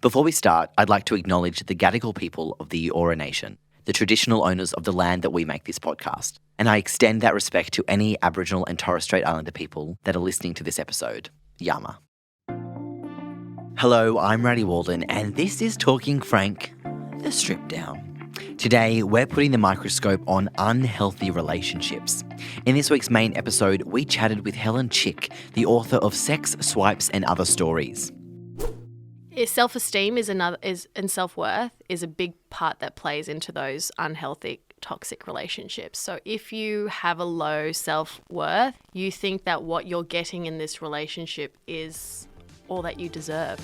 Before we start, I'd like to acknowledge the Gadigal people of the Eora Nation, the traditional owners of the land that we make this podcast, and I extend that respect to any Aboriginal and Torres Strait Islander people that are listening to this episode. Yama. Hello, I'm Raddy Walden, and this is Talking Frank, the Strip Down. Today, we're putting the microscope on unhealthy relationships. In this week's main episode, we chatted with Helen Chick, the author of Sex, Swipes and Other Stories. Self-esteem and self-worth is a big part that plays into those unhealthy, toxic relationships. So if you have a low self-worth, you think that what you're getting in this relationship is all that you deserve.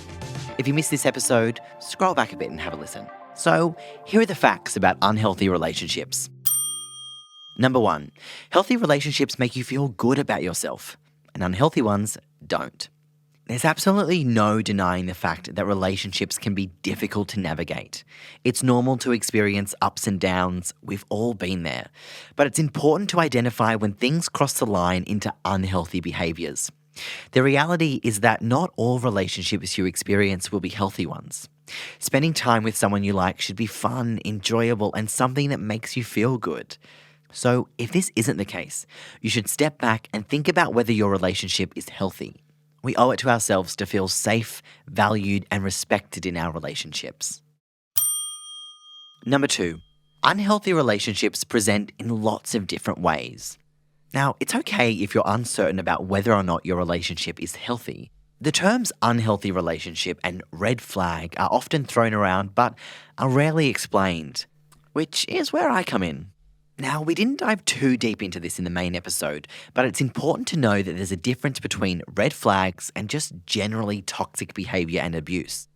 If you missed this episode, scroll back a bit and have a listen. So, here are the facts about unhealthy relationships. Number 1, healthy relationships make you feel good about yourself, and unhealthy ones don't. There's absolutely no denying the fact that relationships can be difficult to navigate. It's normal to experience ups and downs, we've all been there. But it's important to identify when things cross the line into unhealthy behaviours. The reality is that not all relationships you experience will be healthy ones. Spending time with someone you like should be fun, enjoyable, and something that makes you feel good. So if this isn't the case, you should step back and think about whether your relationship is healthy. We owe it to ourselves to feel safe, valued, and respected in our relationships. Number 2, unhealthy relationships present in lots of different ways. Now, it's okay if you're uncertain about whether or not your relationship is healthy. The terms unhealthy relationship and red flag are often thrown around but are rarely explained, which is where I come in. Now, we didn't dive too deep into this in the main episode, but it's important to know that there's a difference between red flags and just generally toxic behaviour and abuse.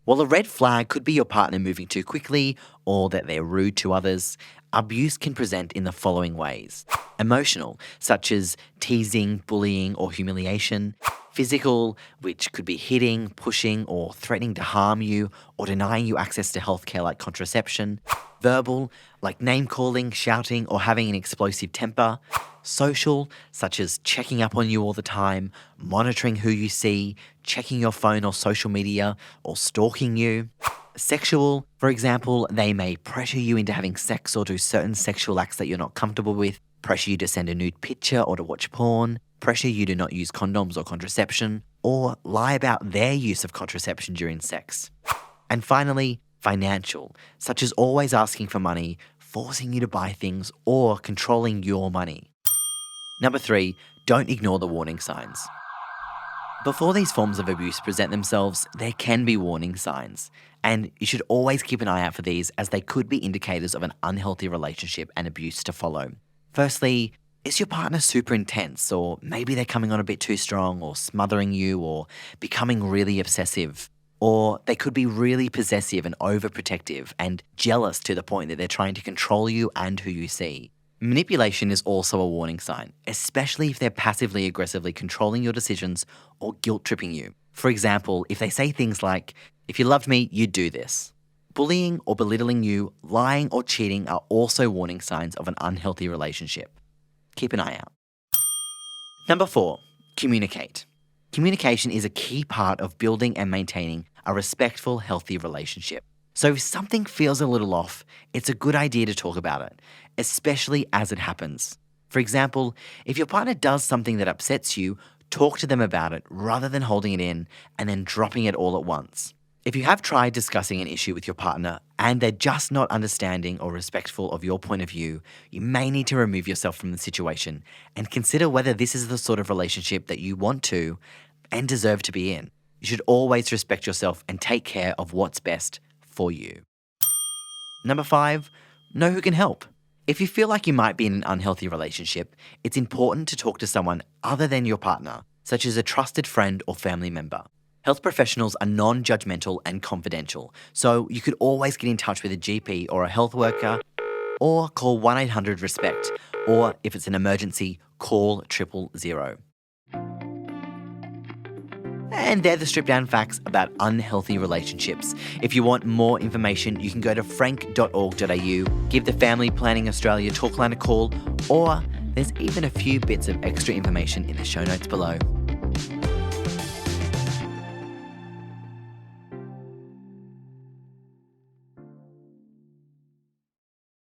While a red flag could be your partner moving too quickly or that they're rude to others, abuse can present in the following ways. Emotional, such as teasing, bullying or humiliation. Physical, which could be hitting, pushing or threatening to harm you or denying you access to healthcare like contraception. Verbal, like name-calling, shouting or having an explosive temper. Social, such as checking up on you all the time, monitoring who you see, checking your phone or social media, or stalking you. Sexual, for example, they may pressure you into having sex or do certain sexual acts that you're not comfortable with, pressure you to send a nude picture or to watch porn, pressure you to not use condoms or contraception, or lie about their use of contraception during sex. And finally, financial, such as always asking for money, forcing you to buy things, or controlling your money. Number 3, don't ignore the warning signs. Before these forms of abuse present themselves, there can be warning signs, and you should always keep an eye out for these as they could be indicators of an unhealthy relationship and abuse to follow. Firstly, is your partner super intense, or maybe they're coming on a bit too strong, or smothering you, or becoming really obsessive? Or they could be really possessive and overprotective and jealous to the point that they're trying to control you and who you see. Manipulation is also a warning sign, especially if they're passively aggressively controlling your decisions or guilt-tripping you. For example, if they say things like, "If you loved me, you'd do this." Bullying or belittling you, lying or cheating are also warning signs of an unhealthy relationship. Keep an eye out. Number 4, communicate. Communication is a key part of building and maintaining a respectful, healthy relationship. So if something feels a little off, it's a good idea to talk about it, especially as it happens. For example, if your partner does something that upsets you, talk to them about it rather than holding it in and then dropping it all at once. If you have tried discussing an issue with your partner and they're just not understanding or respectful of your point of view, you may need to remove yourself from the situation and consider whether this is the sort of relationship that you want to and deserve to be in. You should always respect yourself and take care of what's best for you. Number 5, know who can help. If you feel like you might be in an unhealthy relationship, it's important to talk to someone other than your partner, such as a trusted friend or family member. Health professionals are non-judgmental and confidential, so you could always get in touch with a GP or a health worker, or call 1-800-RESPECT, or if it's an emergency, call 000. And they're the stripped down facts about unhealthy relationships. If you want more information, you can go to frank.org.au, give the Family Planning Australia talk line a call, or there's even a few bits of extra information in the show notes below.